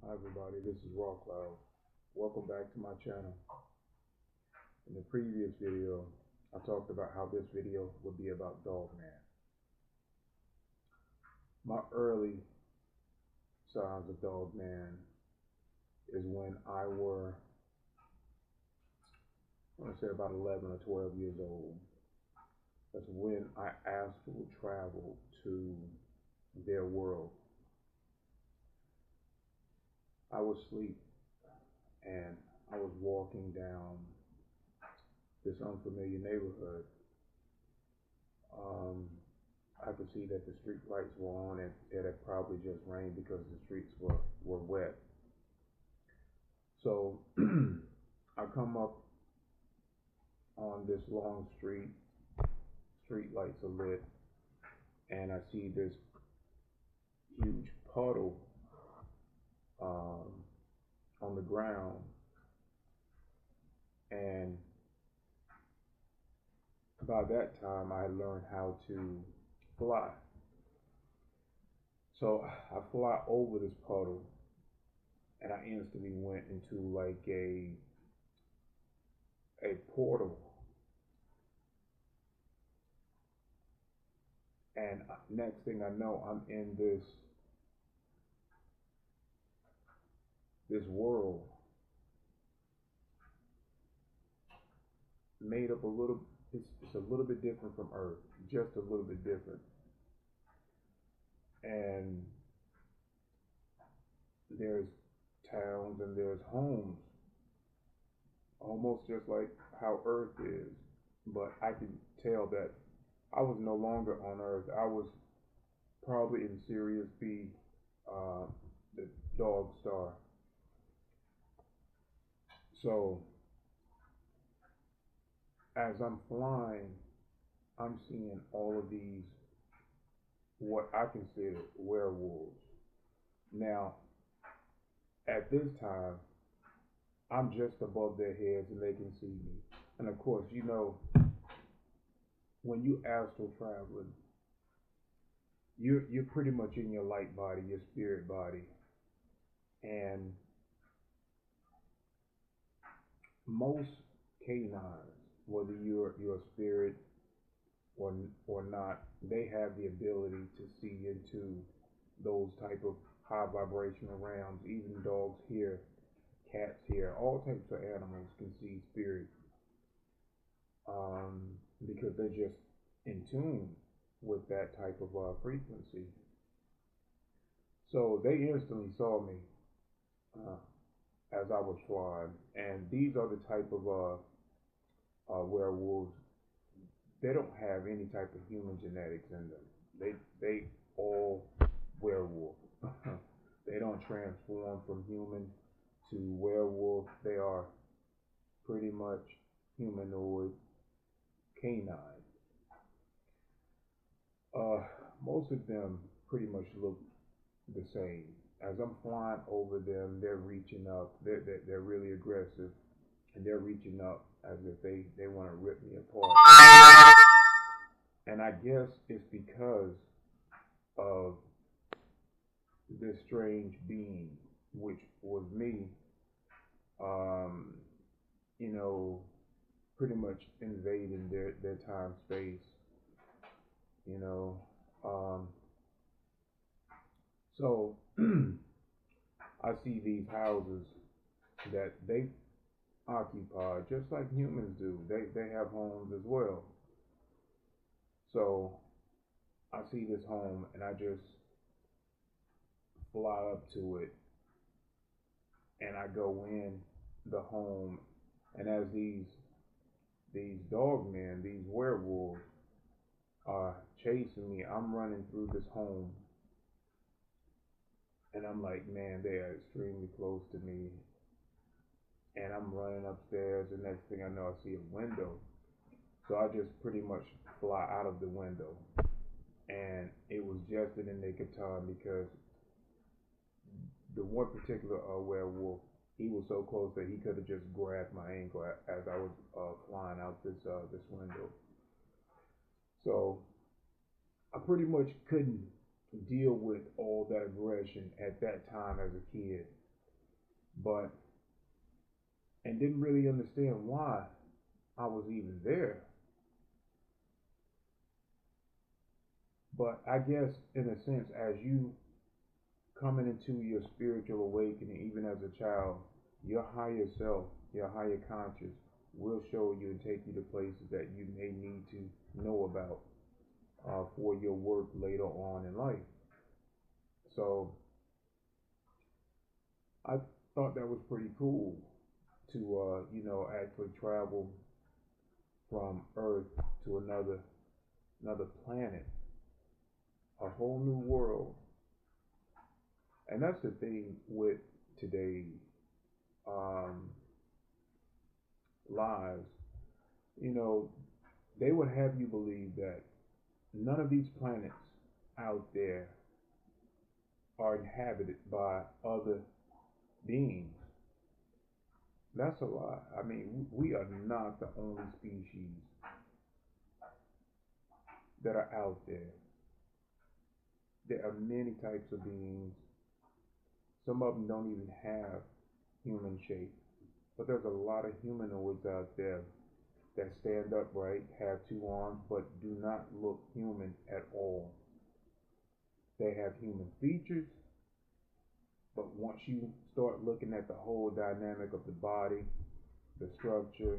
Hi everybody, this is Raw Cloud. Welcome back to my channel. In the previous video, I talked about how this video would be about DogMan. My early signs of DogMan is when I want to say about 11 or 12 years old. That's when I astral traveled to their world. I was asleep and I was walking down this unfamiliar neighborhood. I could see that the street lights were on and it had probably just rained because the streets were wet. So I come up on this long street lights are lit, and I see this huge puddle on the ground, and by that time I had learned how to fly. So I fly over this puddle, and I instantly went into like a portal. And next thing I know, I'm in this world made up a little. It's a little bit different from Earth, just a little bit different. And there's towns and there's homes, almost just like how Earth is. But I could tell that I was no longer on Earth. I was probably in Sirius B, uh, the dog star. So as I'm flying, I'm seeing all of these what I consider werewolves. Now, at this time, I'm just above their heads and they can see me. And of course, when you astral traveling, you're pretty much in your light body, your spirit body, and most canines, whether you're a spirit or not, they have the ability to see into those type of high vibrational realms. Even dogs hear, cats hear, all types of animals can see spirit, because they're just in tune with that type of frequency. So they instantly saw me uh, as I was flying, and these are the type of werewolves. They don't have any type of human genetics in them. They all werewolf. They don't transform from human to werewolf. They are pretty much humanoid canine. Uh, Most of them pretty much look the same. As I'm flying over them, they're reaching up. They're really aggressive, and they're reaching up as if they want to rip me apart. And I guess it's because of this strange being, which was me, um, you know, pretty much invading their time space, you know. Um, so I see these houses that they occupy just like humans do. They have homes as well. So I see this home and I just fly up to it and I go in the home, and as these dog men, these werewolves are chasing me, I'm running through this home, and I'm like, man, they are extremely close to me. And I'm running upstairs, and next thing I know, I see a window. So I just pretty much fly out of the window. And it was just in the nick of time because the one particular werewolf, he was so close that he could have just grabbed my ankle as I was flying out this window. So I pretty much couldn't deal with all that aggression at that time as a kid. but and didn't really understand why I was even there. But I guess in a sense, as you coming into your spiritual awakening, even as a child, your higher self, your higher conscious will show you and take you to places that you may need to know about for your work later on in life. So I thought that was pretty cool to actually travel from Earth to another planet, a whole new world. And that's the thing with today's um, lives. You know, they would have you believe that none of these planets out there are inhabited by other beings. That's a lie. I mean, we are not the only species that are out there. There are many types of beings. Some of them don't even have human shape. But there's a lot of humanoids out there that stand upright, have two arms, but do not look human at all. They have human features, but once you start looking at the whole dynamic of the body, the structure,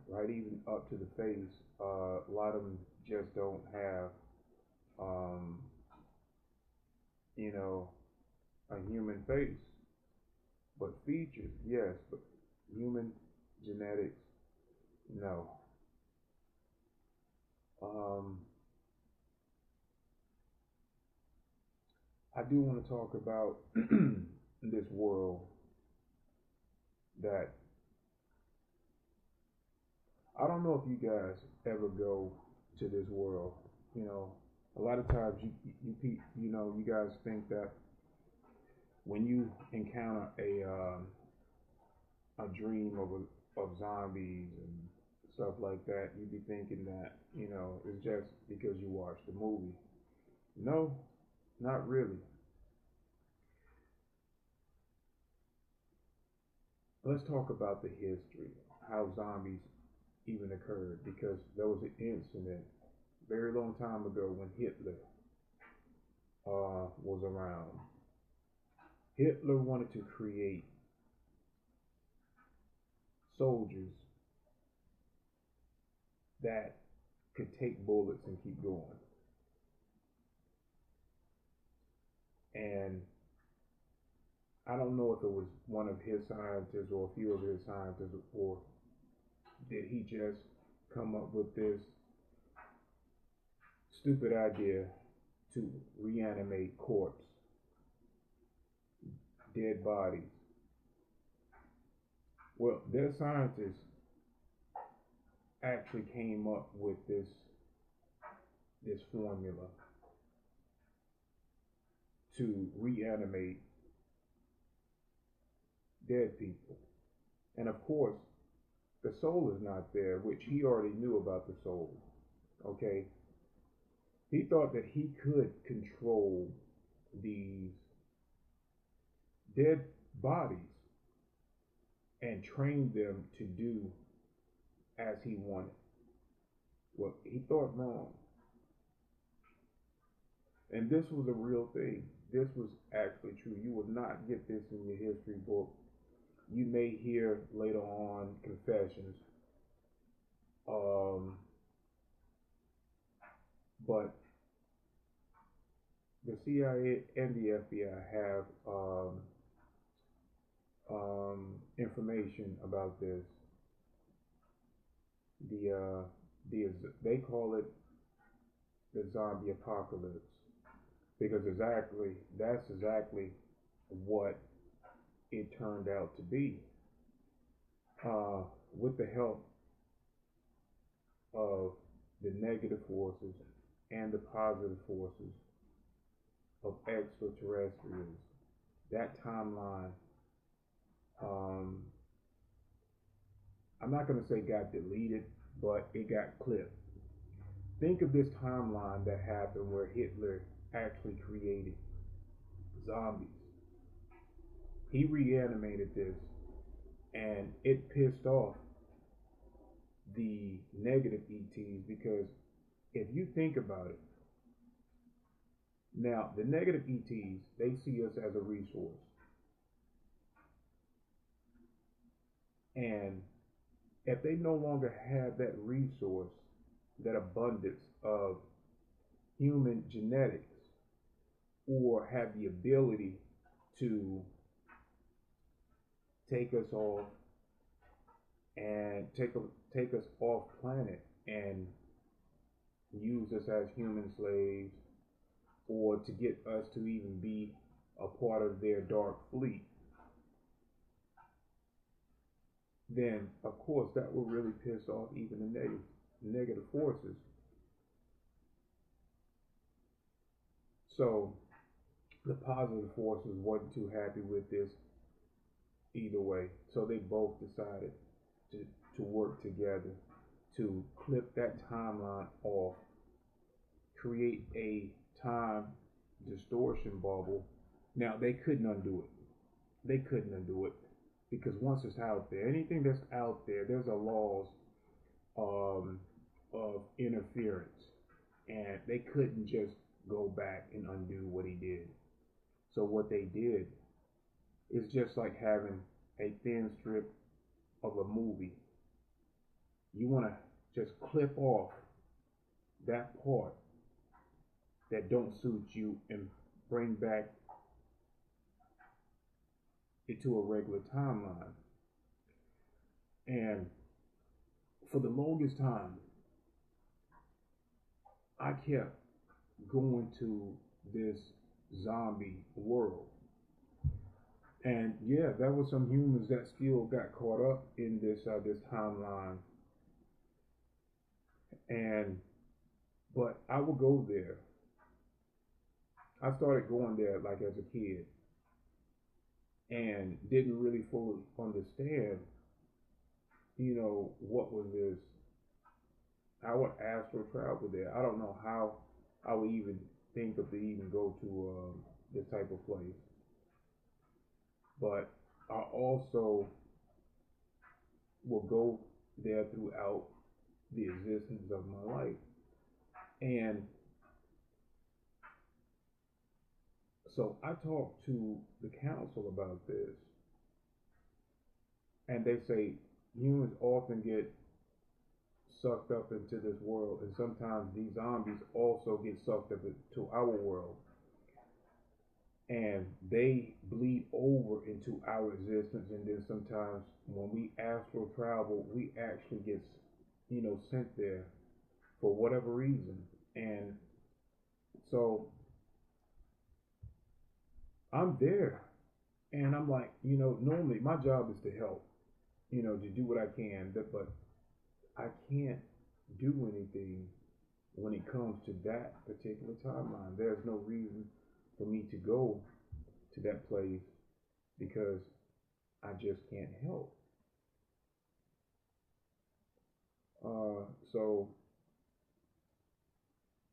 right even up to the face, a lot of them just don't have, um, you know, a human face. But features, yes, but human genetics, no. Um, I do want to talk about this world that I don't know if you guys ever go to this world. You know, a lot of times you guys think that when you encounter a dream of zombies and stuff like that, you'd be thinking that it's just because you watched the movie. No, not really. Let's talk about the history, how zombies even occurred, because there was an incident very long time ago when Hitler was around. Hitler wanted to create soldiers that could take bullets and keep going. And I don't know if it was one of his scientists or a few of his scientists, or did he just come up with this stupid idea to reanimate corpse, dead bodies. Well, their scientists actually came up with this formula to reanimate dead people. And of course, the soul is not there, which he already knew about the soul. Okay? He thought that he could control these dead bodies and train them to do as he wanted. Well, he thought wrong. And this was a real thing. This was actually true. You will not get this in your history book. You may hear later on confessions. But the CIA and the FBI have information about this. They call it the zombie apocalypse because that's exactly what it turned out to be. With the help of the negative forces and the positive forces of extraterrestrials, that timeline, I'm not going to say got deleted, but it got clipped. Think of this timeline that happened where Hitler actually created zombies. he reanimated this, and it pissed off the negative ETs because if you think about it, now the negative ETs, they see us as a resource, and if they no longer have that resource, that abundance of human genetics, or have the ability to take us off and take us off planet and use us as human slaves, or to get us to even be a part of their dark fleet, then of course that will really piss off even the negative forces. So the positive forces wasn't too happy with this either way. So they both decided to, to work together to clip that timeline off, create a time distortion bubble. Now they couldn't undo it. They couldn't undo it because once it's out there, anything that's out there, there's a laws of interference, and they couldn't just go back and undo what he did. So what they did is just like having a thin strip of a movie. You want to just clip off that part that don't suit you and bring back into a regular timeline. And for the longest time, I kept going to this zombie world. And yeah, there were some humans that still got caught up in this timeline. But I would go there. I started going there like as a kid and didn't really fully understand, what was this. I would astral travel there. I don't know how I would even think of to even go to this type of place. But I also will go there throughout the existence of my life. And so I talked to the council about this, and they say humans often get sucked up into this world, and sometimes these zombies also get sucked up into our world, and they bleed over into our existence. And then sometimes when we astral travel, we actually get sent there for whatever reason. And so I'm there, and I'm like, normally my job is to help, to do what I can, but I can't do anything when it comes to that particular timeline. There's no reason for me to go to that place because I just can't help. So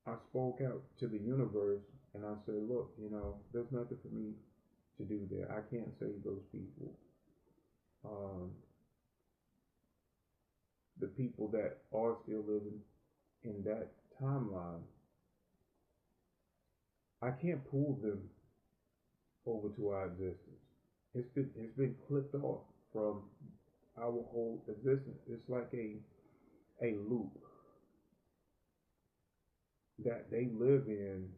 I spoke out to the universe and I said, look, there's nothing for me to do there. I can't save those people. The people that are still living in that timeline, I can't pull them over to our existence. It's been clipped off from our whole existence. It's like a loop that they live in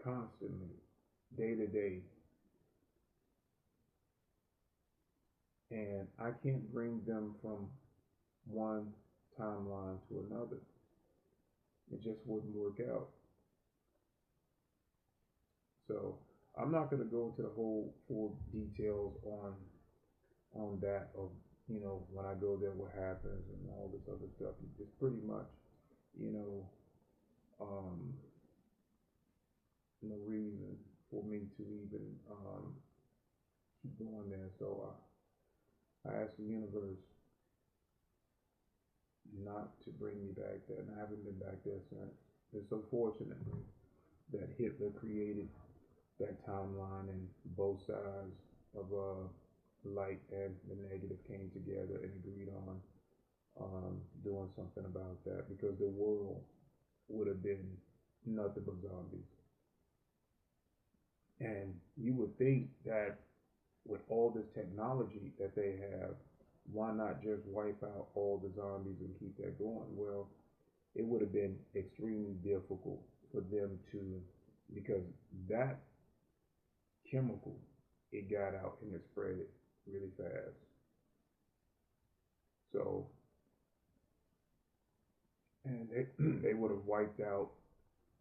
constantly, day to day. And I can't bring them from one timeline to another. It just wouldn't work out. So I'm not going to go into the whole full details on that of when I go there what happens and all this other stuff. It's pretty much um, no reason for me to even keep going there. So I asked the universe not to bring me back there, and I haven't been back there since. It's so fortunate that Hitler created that timeline and both sides of light and the negative came together and agreed on doing something about that, because the world would have been nothing but zombies. And you would think that with all this technology that they have, why not just wipe out all the zombies and keep that going? Well, it would have been extremely difficult for them to, because that chemical, it got out and it spread it really fast. So, and they would have wiped out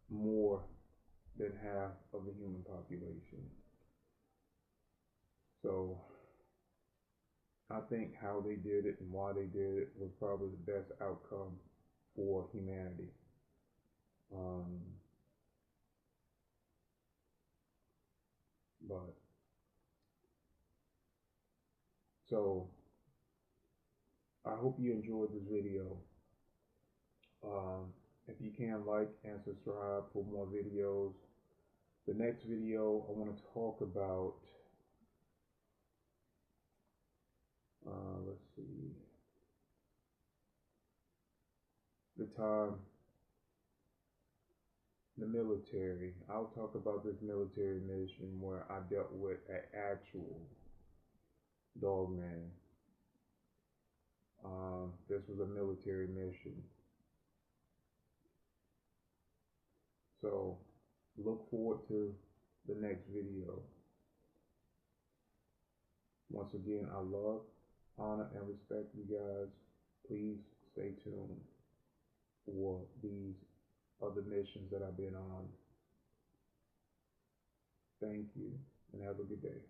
more than half of the human population. So I think how they did it and why they did it was probably the best outcome for humanity. Um, but so I hope you enjoyed this video. If you can, like and subscribe for more videos. The next video I want to talk about, let's see, the time, the military. I'll talk about this military mission where I dealt with an actual DogMan. This was a military mission. So look forward to the next video. Once again, I love, honor, and respect you guys. Please stay tuned for these other missions that I've been on. Thank you and have a good day.